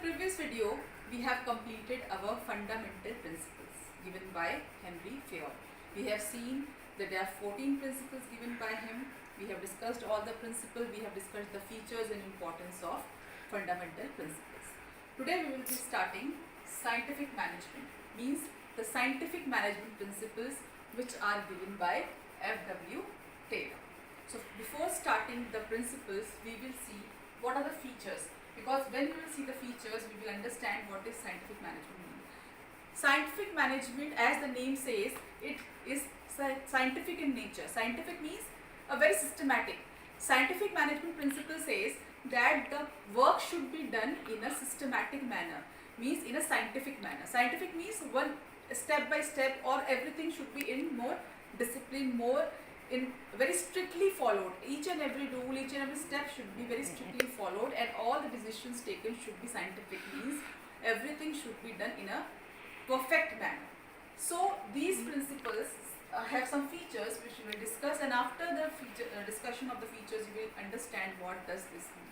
previous video, we have completed our fundamental principles given by Henry Fayol. We have seen that there are 14 principles given by him. We have discussed all the principles. We have discussed the features and importance of fundamental principles. Today we will be starting scientific management, means the scientific management principles which are given by F.W. Taylor. So before starting the principles, we will see what are the features, because when we will see the features, we will understand what is scientific management mean. Scientific management, as the name says, it is scientific in nature. Scientific means a very systematic. Scientific management principle says that the work should be done in a systematic manner, means in a scientific manner. Scientific means one step by step, or everything should be in more discipline, more in very strictly followed. Each and every rule, each and every step should be very strictly followed, and all the decisions taken should be scientific, means everything should be done in a perfect manner. So these principles have some features which we will discuss, and after the discussion of the features, you will understand what does this mean.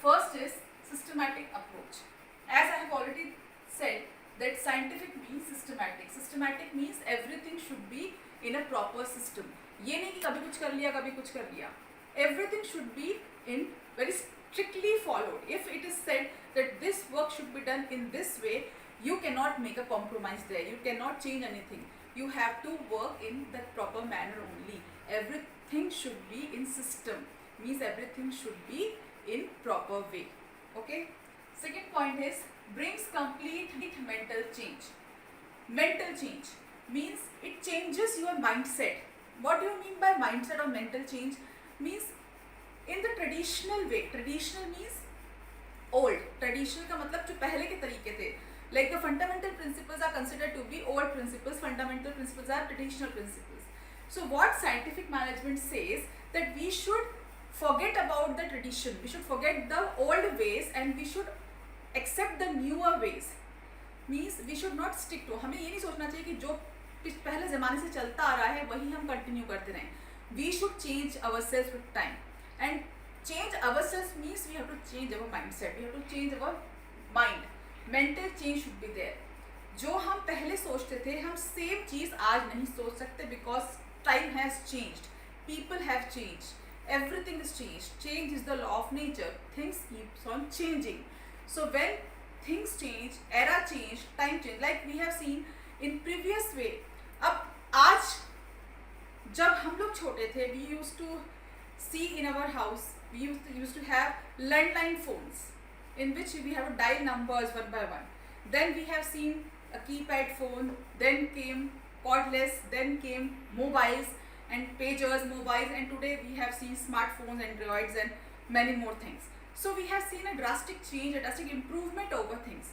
First is systematic approach. As I have already said, that scientific means systematic. Systematic means everything should be in a proper system. ये नहीं कि कभी कुछ कर लिया कभी कुछ कर लिया. Everything should be in very strictly followed. If it is said that this work should be done in this way, you cannot make a compromise there. You cannot change anything. You have to work in that proper manner only. Everything should be in system. Means everything should be in proper way. Okay. Second point is brings complete mental change. Mental change means it changes your mindset. What do you mean by mindset or mental change? Means in the traditional way. Traditional means old. Traditional का मतलब जो पहले के तरीके थे. Like the fundamental principles are considered to be old principles. Fundamental principles are traditional principles. So what scientific management says, that we should forget about the tradition. We should forget the old ways and we should accept the newer ways. Means we should not stick to. हमें ये नहीं सोचना चाहिए कि जो पहले ज़माने से चलता आ रहा है वही हम कंटिन्यू करते रहें. We should change ourselves with time, and change ourselves means we have to change our mindset. We have to change our mind. Mental change should be there. जो हम पहले सोचते थे, हम सेम चीज़ आज नहीं सोच सकते, because time has changed. People have changed. Everything is changed. Change is the law of nature. Things keeps on changing. So when things change, era change, time change, like we have seen in previous way. अब आज जब हम लोग छोटे थे, we used to see in our house, we used to have landline phones in which we have to dial numbers one by one. Then we have seen a keypad phone, then came cordless, then came mobiles and pagers, mobiles, and today we have seen smartphones, Androids, and many more things. So we have seen a drastic change, a drastic improvement over things.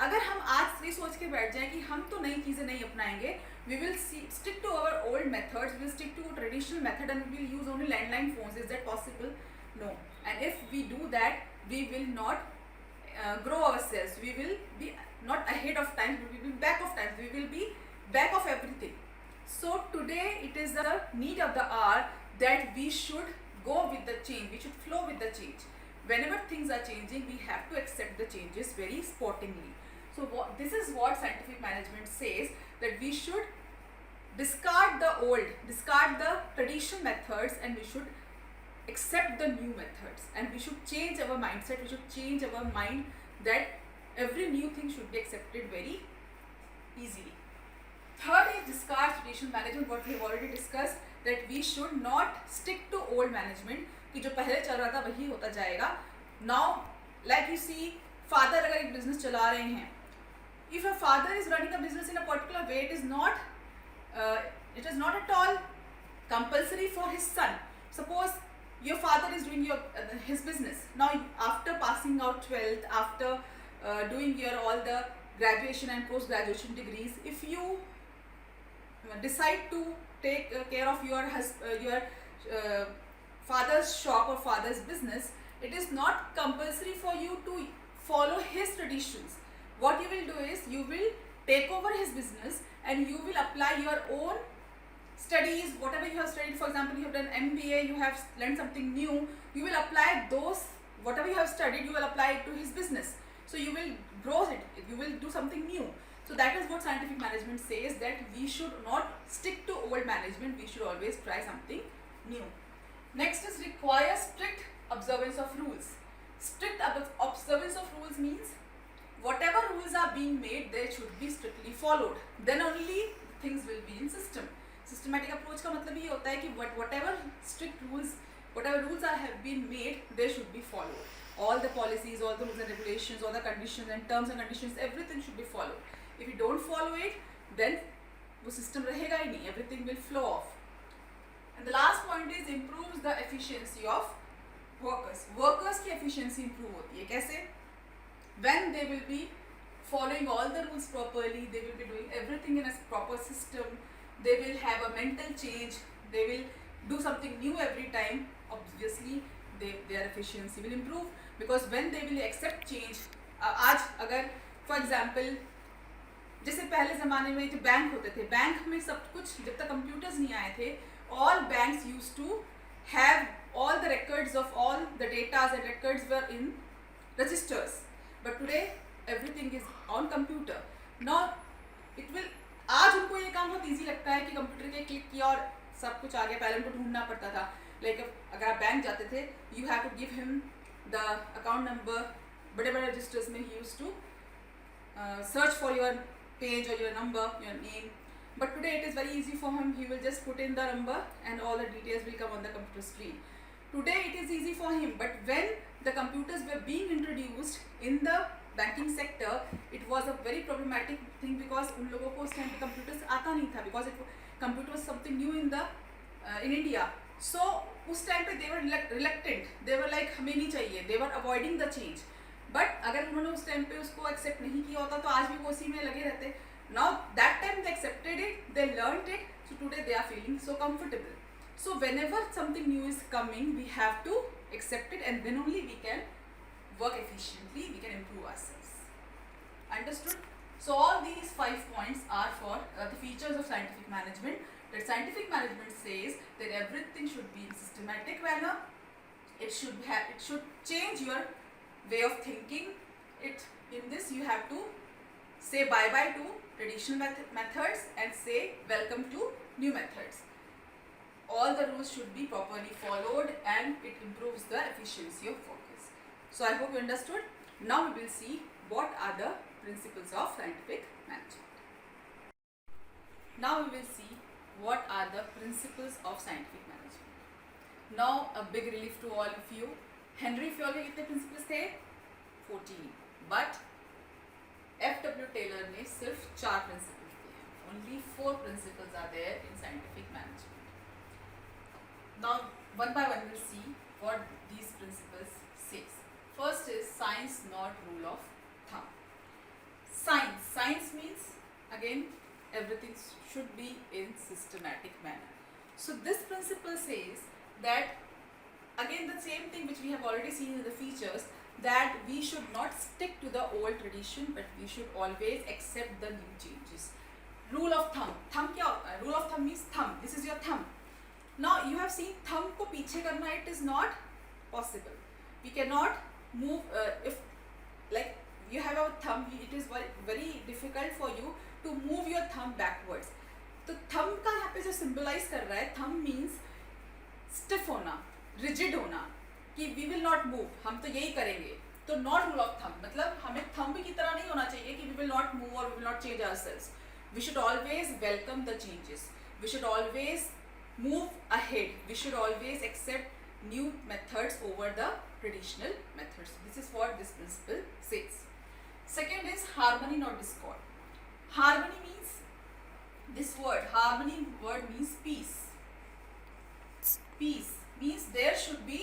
अगर हम आज ये सोच के बैठ जाएं कि हम तो नई चीज़ें नहीं अपनाएंगे, we will stick to our old methods, we will stick to traditional method and we will use only landline phones. Is that possible? No. And if we do that, we will not grow ourselves. We will be not ahead of time, we will be back of time. We will be back of everything. So today it is the need of the hour that we should go with the change. We should flow with the change. Whenever things are changing, we have to accept the changes very sportingly. So this is what scientific management says, that we should discard the old, discard the traditional methods, and we should accept the new methods, and we should change our mindset. We should change our mind that every new thing should be accepted very easily. Third is discard traditional management, what we have already discussed, that we should not stick to old management कि जो पहले चल रहा था वही होता जाएगा. Now, like you see, father अगर एक business चला रहे हैं, if a father is running a business in a particular way, it is not at all compulsory for his son. Suppose your father is doing his business. Now, after passing out 12th, after doing your all the graduation and post-graduation degrees, if you decide to take care of your father's shop or father's business, it is not compulsory for you to follow his traditions. What you will do is, you will take over his business and you will apply your own studies, whatever you have studied. For example, you have done MBA, you have learned something new, you will apply those, whatever you have studied, you will apply it to his business. So you will grows it, you will do something new. So that is what scientific management says, that we should not stick to old management, we should always try something new. Next is require strict observance of rules. Strict observance of rules means whatever rules are being made, they should be strictly followed. Then only things will be in system. Systematic approach का मतलब ये होता है कि whatever strict rules, whatever rules have been made, they should be followed. All the policies, all the rules and regulations, all the conditions and terms and conditions, everything should be followed. If you don't follow it, then वो system रहेगा ही नहीं, everything will flow off. And the last point is improves the efficiency of workers. Workers की efficiency improve होती है कैसे? When they will be following all the rules properly, they will be doing everything in a proper system, they will have a mental change, they will do something new every time, obviously their efficiency will improve, because when they will accept change, आज अगर for example जैसे पहले ज़माने में जो bank होते थे, bank में सब कुछ जब तक कंप्यूटर्स नहीं आए थे, all banks used to have all the records of all the data and records were in registers, but today everything is on computer. Now it will, आज उनको ये काम बहुत ईजी लगता है कि कंप्यूटर के क्लिक किया और सब कुछ आ गया, पहले उनको ढूंढना पड़ता था. लाइक अगर आप बैंक जाते थे, you have to give him the account number, बड़े बड़े रजिस्टर्स में he use to search for your page और your number, your name. But today it is very easy for him, he will just put in the number and all the details will come on the computer screen. Today it is easy for him, but when the computers were being introduced in the banking sector, it was a very problematic thing, because उन लोगों को उस time पे computers आता नहीं था, because computer was something new in India. So उस time पे they were reluctant, they were like हमें नहीं चाहिए, they were avoiding the change. But अगर उन्होंने उस टाइम पे उसको accept नहीं किया होता तो आज भी वो उसी में लगे रहते. Now that time they accepted it, they learned it, so today they are feeling so comfortable. So whenever something new is coming, we have to accept it, and then only we can work efficiently, we can improve ourselves. Understood? So all these 5 points are for the features of scientific management. That scientific management says that everything should be in systematic manner. It should change your way of thinking. In this you have to say bye bye to traditional methods and say welcome to new methods. All the rules should be properly followed, and it improves the efficiency of workers. So I hope you understood. Now we will see what are the principles of scientific management. Now we will see what are the principles of scientific management. Now a big relief to all of you. Henry Fayol के कितने principles थे? 14. But F.W. Taylor ने सिर्फ 4 principles दिए हैं. Only 4 principles are there in scientific management. Now one by one we'll see what these principles says. First is science, not rule of thumb. Science means again everything should be in systematic manner. So this principle says that, again the same thing which we have already seen in the features, that we should not stick to the old tradition, but we should always accept the new changes. Rule of thumb. Thumb क्या होता है? Rule of thumb means thumb. This is your thumb. Now you have seen thumb को पीछे करना, it is not possible. We cannot move if like you have a thumb, it is very difficult for you to move your thumb backwards. तो thumb का यहाँ पे जो symbolize कर रहा है, thumb means stiff होना, rigid होना, कि वी विल नॉट मूव, हम तो यही करेंगे. तो नॉट रूल ऑफ थंब मतलब हमें थंब की तरह नहीं होना चाहिए कि वी विल नॉट मूव और we will not change ourselves. We should always welcome the changes, we should always move ahead, we should always accept new methods over the traditional methods. This is what this principle says. Second is harmony not discord. Harmony means this harmony word means peace. Peace means there should be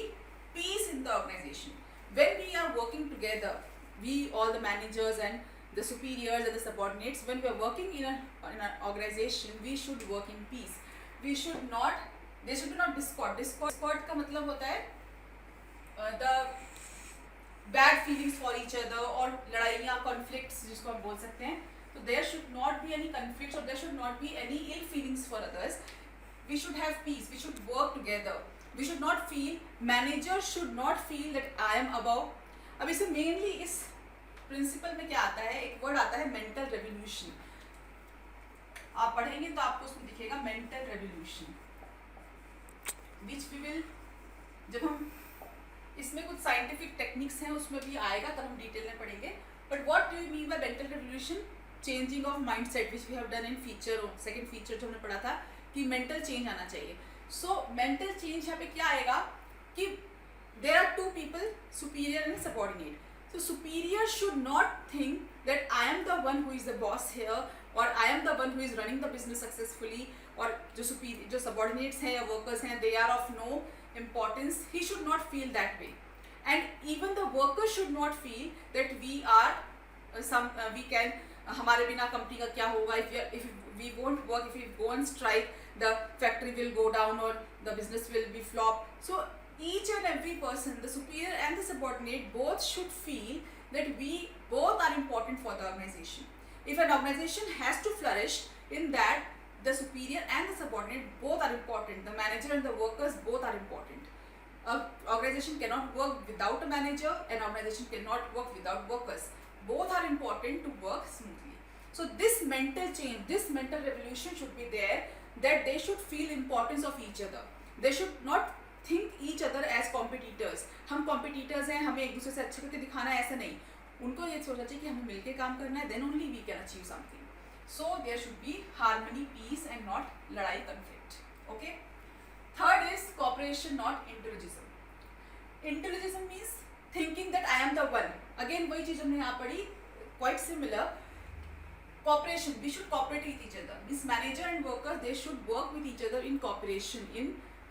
peace in the organization. When we are working together, we all the managers and the superiors and the subordinates, when we are working in an organization, we should work in peace. There should be not discord. Discord का मतलब होता है the bad feelings for each other और लड़ाइयाँ, conflicts जिसको हम बोल सकते हैं. So there should not be any conflicts or there should not be any ill feelings for others. We should have peace. We should work together. We should not feel, managers should not feel that I am above. अब इसे mainly इस principal में क्या आता है, एक word आता है मेंटल रेवोल्यूशन। आप पढ़ेंगे तो आपको उसमें दिखेगा mental revolution, which we will, जब हम इसमें कुछ साइंटिफिक टेक्निक्स हैं उसमें भी आएगा तब हम डिटेल में पढ़ेंगे। But what do you mean by mental revolution? Changing of mindset, which we have done in feature, second feature जो हमने पढ़ा था कि मेंटल चेंज आना चाहिए। सो मेंटल चेंज यहाँ पे क्या आएगा कि there are two people, superior and subordinate. So superior should not think that I am the one who is the boss here, or I am the one who is running the business successfully, और जो subordinates हैं या workers हैं, they are of no importance. He should not feel that way, and even the workers should not feel that we are we can हमारे बिना company का क्या होगा, if we won't work, if we go on strike, the factory will go down or the business will be flop. So each and every person, the superior and the subordinate, both should feel that we both are important for the organization. If an organization has to flourish, in that the superior and the subordinate both are important, the manager and the workers both are important. An organization cannot work without a manager, an organization cannot work without workers. Both are important to work smoothly. So this mental change, this mental revolution should be there, that they should feel importance of each other. They should not think each other as competitors. हम competitors हैं, हमें एक दूसरे से अच्छे करके दिखाना है, ऐसा नहीं। उनको ये सोचना चाहिए कि हमें मिलके काम करना है, then only we can achieve something. So there should be harmony, peace, and not लड़ाई, conflict. Okay? Third is cooperation, not individualism. Individualism means thinking that I am the one. Again वही चीज हमने यहाँ पढ़ी, quite similar. Cooperation, we should cooperate with each other. Means manager and workers, they should work with each other in cooperation.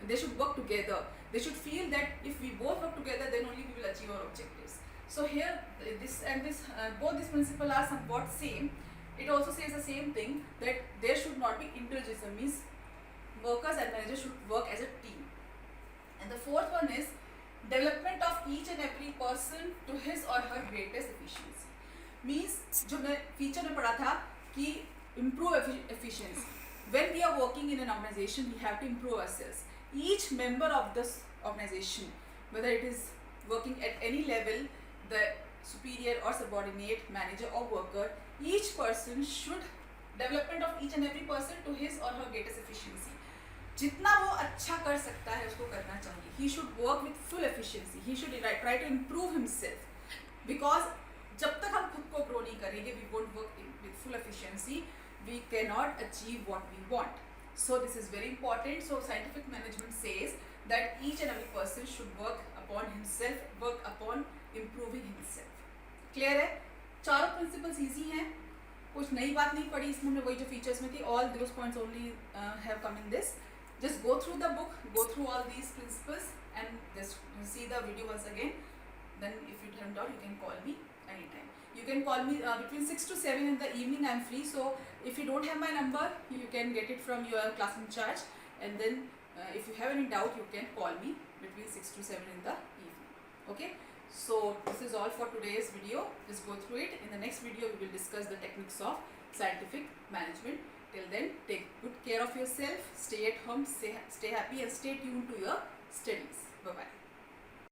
They should work together. They should feel that if we both work together, then only we will achieve our objectives. So here, this and this, both these principles are somewhat same. It also says the same thing, that there should not be individualism. Means workers and managers should work as a team. And the fourth one is development of each and every person to his or her greatest efficiency. Means जो मैं feature में पढ़ा था कि improve efficiency. When we are working in an organization, we have to improve ourselves. Each member of this organization, whether it is working at any level, the superior or subordinate, manager or worker, each person should, development of each and every person to his or her greatest efficiency. जितना वो अच्छा कर सकता है उसको करना चाहिए. He should work with full efficiency. He should try to improve himself. Because जब तक हम खुद को grow नहीं करेंगे, we won't work with full efficiency, we cannot achieve what we want. So this is very important. So scientific management says that each and every person should work upon himself, work upon improving himself. Clear है? चारों principles easy हैं. कुछ नई बात नहीं पढ़ी इसमें, हमने वही जो features में थी, all those points only have come in this. Just go through the book, go through all these principles, and just see the video once again. Then if you haven't doubt, you can call me anytime. You can call me between 6 to 7 in the evening. I am free. So if you don't have my number, you can get it from your class in charge. And then if you have any doubt, you can call me between 6 to 7 in the evening. Okay. So this is all for today's video. Just go through it. In the next video, we will discuss the techniques of scientific management. Till then, take good care of yourself. Stay at home. Stay happy, and stay tuned to your studies. Bye bye.